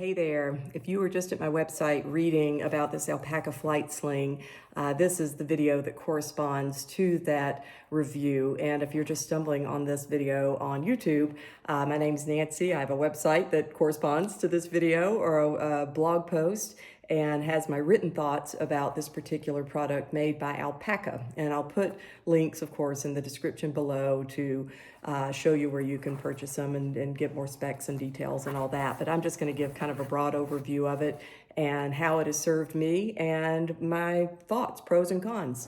Hey there, if you were just at my website reading about this alpaca flight sling, this is the video that corresponds to that review. And if you're just stumbling on this video on YouTube, my name's Nancy. I have a website that corresponds to this video, or a blog post, and has my written thoughts about this particular product made by ALPAKA. And I'll put links, of course, in the description below to show you where you can purchase them and get more specs and details and all that. But I'm just going to give kind of a broad overview of it and how it has served me and my thoughts, pros and cons.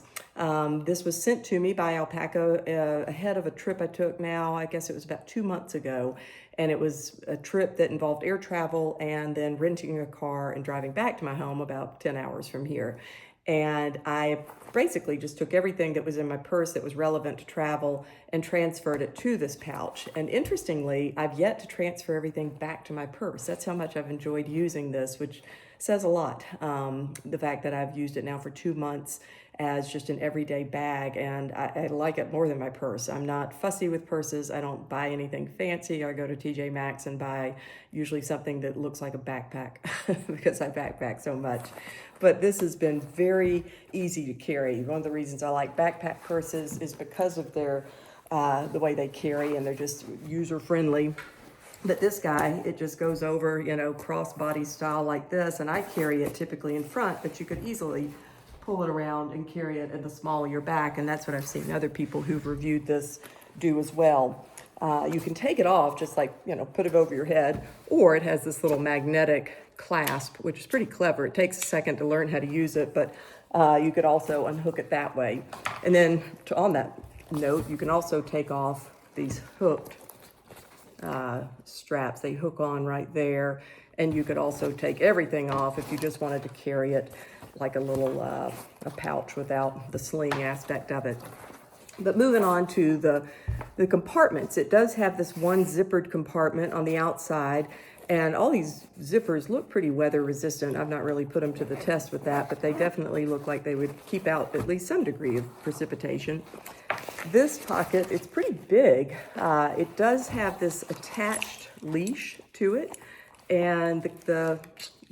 This was sent to me by ALPAKA ahead of a trip I took now, I guess it was about 2 months ago. And it was a trip that involved air travel and then renting a car and driving back to my home about 10 hours from here. And I basically just took everything that was in my purse that was relevant to travel and transferred it to this pouch. And interestingly, I've yet to transfer everything back to my purse. That's how much I've enjoyed using this, which says a lot. The fact that I've used it now for 2 months as just an everyday bag, and I like it more than my purse. I'm not fussy with purses. I don't buy anything fancy. I go to TJ Maxx and buy usually something that looks like a backpack because I backpack so much. But this has been very easy to carry. One of the reasons I like backpack purses is because of their the way they carry, and they're just user-friendly. But this guy, it just goes over, cross-body style like this, and I carry it typically in front, but you could easily pull it around and carry it in the small of your back, and that's what I've seen other people who've reviewed this do as well. You can take it off, just like, put it over your head, or it has this little magnetic clasp, which is pretty clever. It takes a second to learn how to use it, but you could also unhook it that way. And then on that note, you can also take off these hooked straps. They hook on right there, and you could also take everything off if you just wanted to carry it like a little a pouch without the sling aspect of it. But moving on to the compartments, it does have this one zippered compartment on the outside, and all these zippers look pretty weather resistant. I've not really put them to the test with that, but they definitely look like they would keep out at least some degree of precipitation. This pocket, it's pretty big. It does have this attached leash to it, and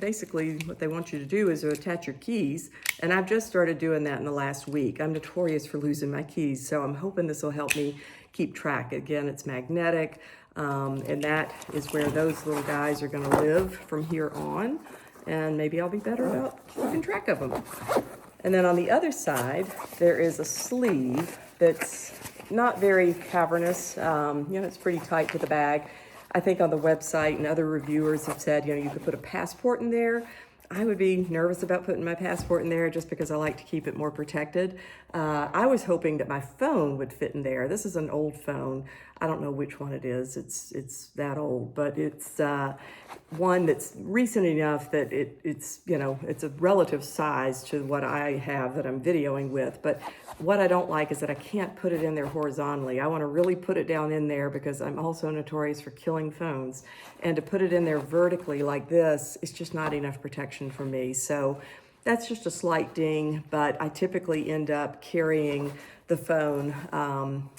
basically what they want you to do is to attach your keys, and I've just started doing that in the last week. I'm notorious for losing my keys, so I'm hoping this will help me keep track. Again, it's magnetic, and that is where those little guys are going to live from here on, and maybe I'll be better about keeping track of them. And then on the other side, there is a sleeve that's not very cavernous. It's pretty tight to the bag. I think on the website and other reviewers have said, you could put a passport in there. I would be nervous about putting my passport in there just because I like to keep it more protected. I was hoping that my phone would fit in there. This is an old phone. I don't know which one it is. It's that old, but it's one that's recent enough that it's a relative size to what I have that I'm videoing with. But what I don't like is that I can't put it in there horizontally. I want to really put it down in there because I'm also notorious for killing phones. And to put it in there vertically like this is just not enough protection for me. So that's just a slight ding, but I typically end up carrying the phone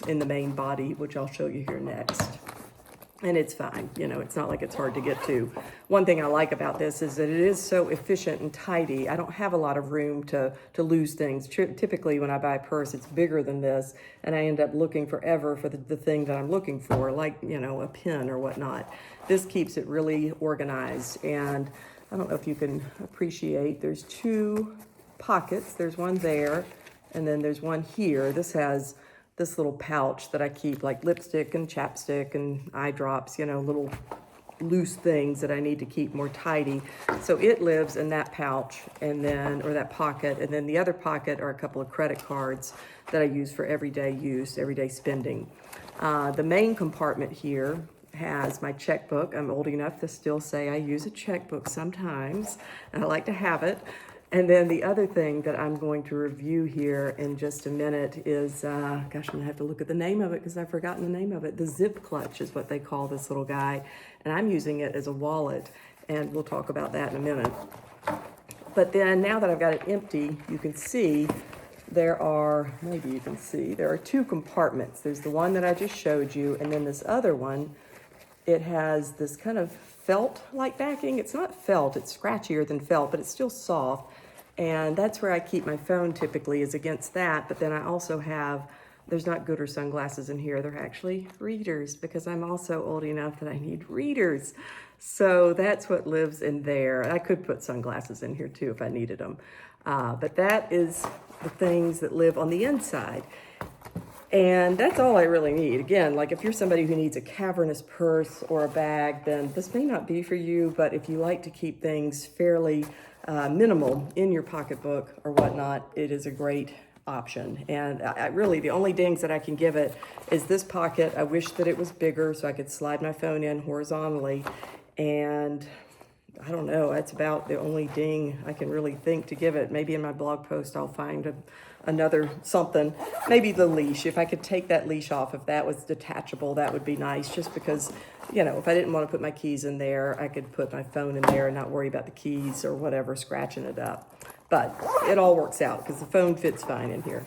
in the main body, which I'll show you here next. And it's fine, it's not like it's hard to get to. One thing I like about this is that it is so efficient and tidy. I don't have a lot of room to lose things. Typically when I buy a purse, it's bigger than this, and I end up looking forever for the thing that I'm looking for, like, a pin or whatnot. This keeps it really organized, and I don't know if you can appreciate, there's 2 pockets. There's one there, and then there's one here. This has this little pouch that I keep like lipstick and chapstick and eye drops, little loose things that I need to keep more tidy. So it lives in that pouch, and then, or that pocket, and then the other pocket are a couple of credit cards that I use for everyday use, everyday spending. The main compartment here has my checkbook. I'm old enough to still say I use a checkbook sometimes, and I like to have it. And then the other thing that I'm going to review here in just a minute is, gosh, I'm gonna have to look at the name of it because I've forgotten the name of it. The zip clutch is what they call this little guy. And I'm using it as a wallet, and we'll talk about that in a minute. But then now that I've got it empty, you can see there are 2 compartments. There's the one that I just showed you, and then this other one It has this kind of felt-like backing. It's not felt, it's scratchier than felt, but it's still soft. And that's where I keep my phone typically, is against that. But then I also have, there's not Gooder sunglasses in here. They're actually readers, because I'm also old enough that I need readers. So that's what lives in there. I could put sunglasses in here too if I needed them. But that is the things that live on the inside. And that's all I really need. Again, like if you're somebody who needs a cavernous purse or a bag, then this may not be for you. But if you like to keep things fairly minimal in your pocketbook or whatnot, it is a great option. And I really, the only dings that I can give it is this pocket. I wish that it was bigger so I could slide my phone in horizontally. And I don't know, that's about the only ding I can really think to give it. Maybe in my blog post I'll find another something. Maybe the leash. If I could take that leash off, if that was detachable, that would be nice. Just because, you know, if I didn't want to put my keys in there, I could put my phone in there and not worry about the keys or whatever scratching it up. But it all works out because the phone fits fine in here.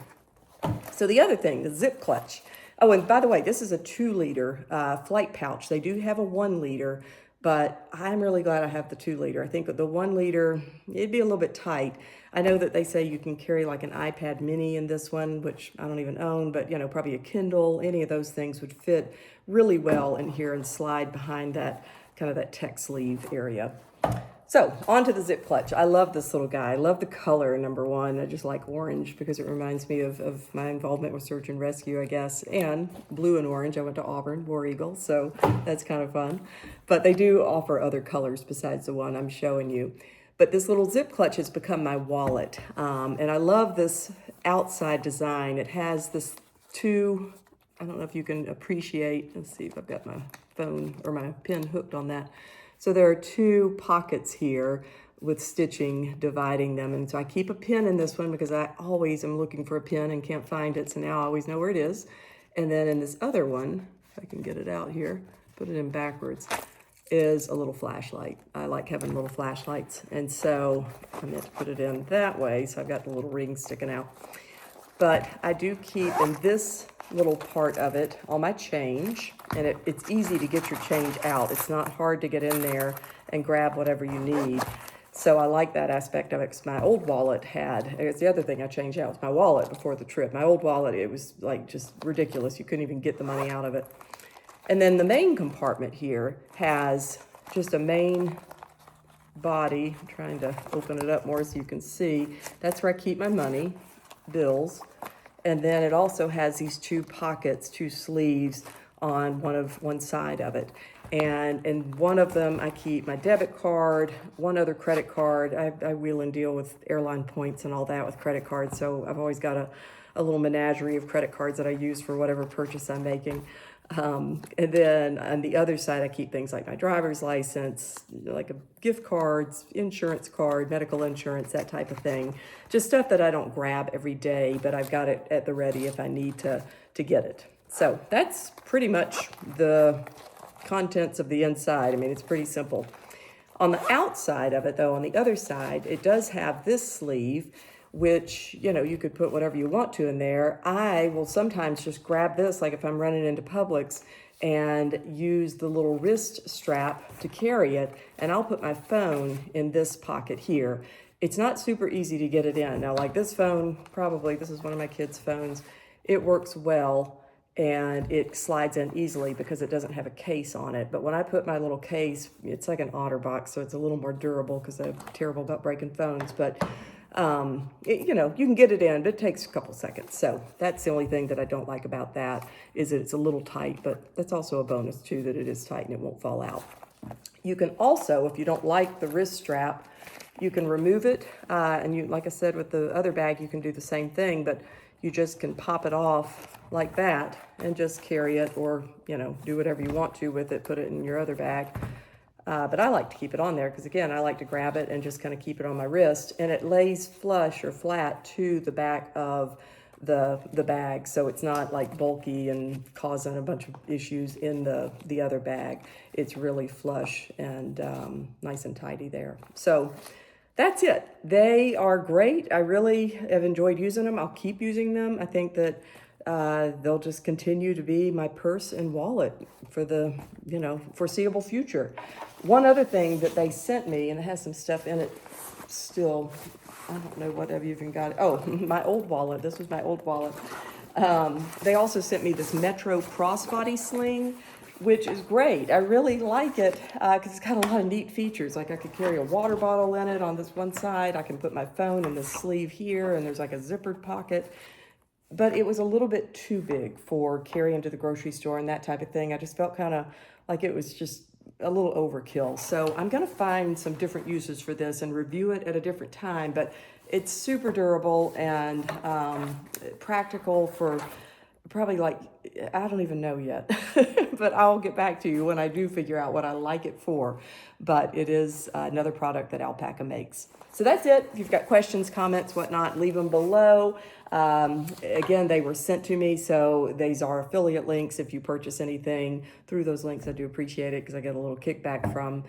So the other thing, the zip clutch. Oh, and by the way, this is a 2-liter flight pouch. They do have a 1-liter, but I'm really glad I have the 2-liter. I think that the 1-liter, it'd be a little bit tight. I know that they say you can carry like an iPad mini in this one, which I don't even own, but you know, probably a Kindle, any of those things would fit really well in here and slide behind that kind of that tech sleeve area. So onto the zip clutch. I love this little guy. I love the color, number one. I just like orange because it reminds me of my involvement with search and rescue, I guess, and blue and orange. I went to Auburn, War Eagle, so that's kind of fun. But they do offer other colors besides the one I'm showing you. But this little zip clutch has become my wallet. And I love this outside design. It has this I don't know if you can appreciate, let's see if I've got my phone or my pen hooked on that. So there are 2 pockets here with stitching dividing them. And so I keep a pin in this one because I always am looking for a pin and can't find it. So now I always know where it is. And then in this other one, if I can get it out here, put it in backwards, is a little flashlight. I like having little flashlights. And so I meant to put it in that way. So I've got the little ring sticking out. But I do keep in this little part of it all my change, and it's easy to get your change out. It's not hard to get in there and grab whatever you need. So I like that aspect of it, because my old wallet it's the other thing I changed out was my wallet before the trip. My old wallet, it was like just ridiculous. You couldn't even get the money out of it. And then the main compartment here has just a main body. I'm trying to open it up more so you can see. That's where I keep my money, bills. And then it also has these 2 pockets, 2 sleeves on one side of it. And in one of them, I keep my debit card, one other credit card. I wheel and deal with airline points and all that with credit cards. So I've always got a little menagerie of credit cards that I use for whatever purchase I'm making. And then on the other side, I keep things like my driver's license, like a gift cards, insurance card, medical insurance, that type of thing. Just stuff that I don't grab every day, but I've got it at the ready if I need to get it. So that's pretty much the contents of the inside. I mean, it's pretty simple. On the outside of it, though, on the other side, it does have this sleeve, which, you know, you could put whatever you want to in there. I will sometimes just grab this, like if I'm running into Publix, and use the little wrist strap to carry it, and I'll put my phone in this pocket here. It's not super easy to get it in. Now, like this phone, probably, this is one of my kids' phones, it works well, and it slides in easily because it doesn't have a case on it. But when I put my little case, it's like an OtterBox, so it's a little more durable because I'm terrible about breaking phones. But you know, you can get it in, but it takes a couple seconds. So that's the only thing that I don't like about that, is that it's a little tight, but that's also a bonus too, that it is tight and it won't fall out. You can also, if you don't like the wrist strap, you can remove it. And you, like I said, with the other bag, you can do the same thing, but you just can pop it off like that and just carry it, or, you know, do whatever you want to with it, put it in your other bag. But I like to keep it on there because, again, I like to grab it and just kind of keep it on my wrist. And it lays flush or flat to the back of the bag, so it's not like bulky and causing a bunch of issues in the other bag. It's really flush and nice and tidy there. So that's it. They are great. I really have enjoyed using them. I'll keep using them. I think that they'll just continue to be my purse and wallet for the, foreseeable future. One other thing that they sent me, and it has some stuff in it still, I don't know what I've even got. Oh, my old wallet. This was my old wallet. They also sent me this Metro crossbody sling, which is great. I really like it because it's got a lot of neat features. Like I could carry a water bottle in it on this one side. I can put my phone in the sleeve here, and there's like a zippered pocket. But it was a little bit too big for carrying to the grocery store and that type of thing. I just felt kind of like it was just a little overkill. So I'm going to find some different uses for this and review it at a different time. But it's super durable and practical for probably like, I don't even know yet, but I'll get back to you when I do figure out what I like it for. But it is another product that Alpaca makes. So that's it. If you've got questions, comments, whatnot, leave them below. Again, they were sent to me, so these are affiliate links. If you purchase anything through those links, I do appreciate it because I get a little kickback from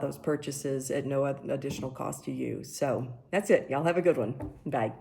those purchases at no additional cost to you. So that's it. Y'all have a good one. Bye.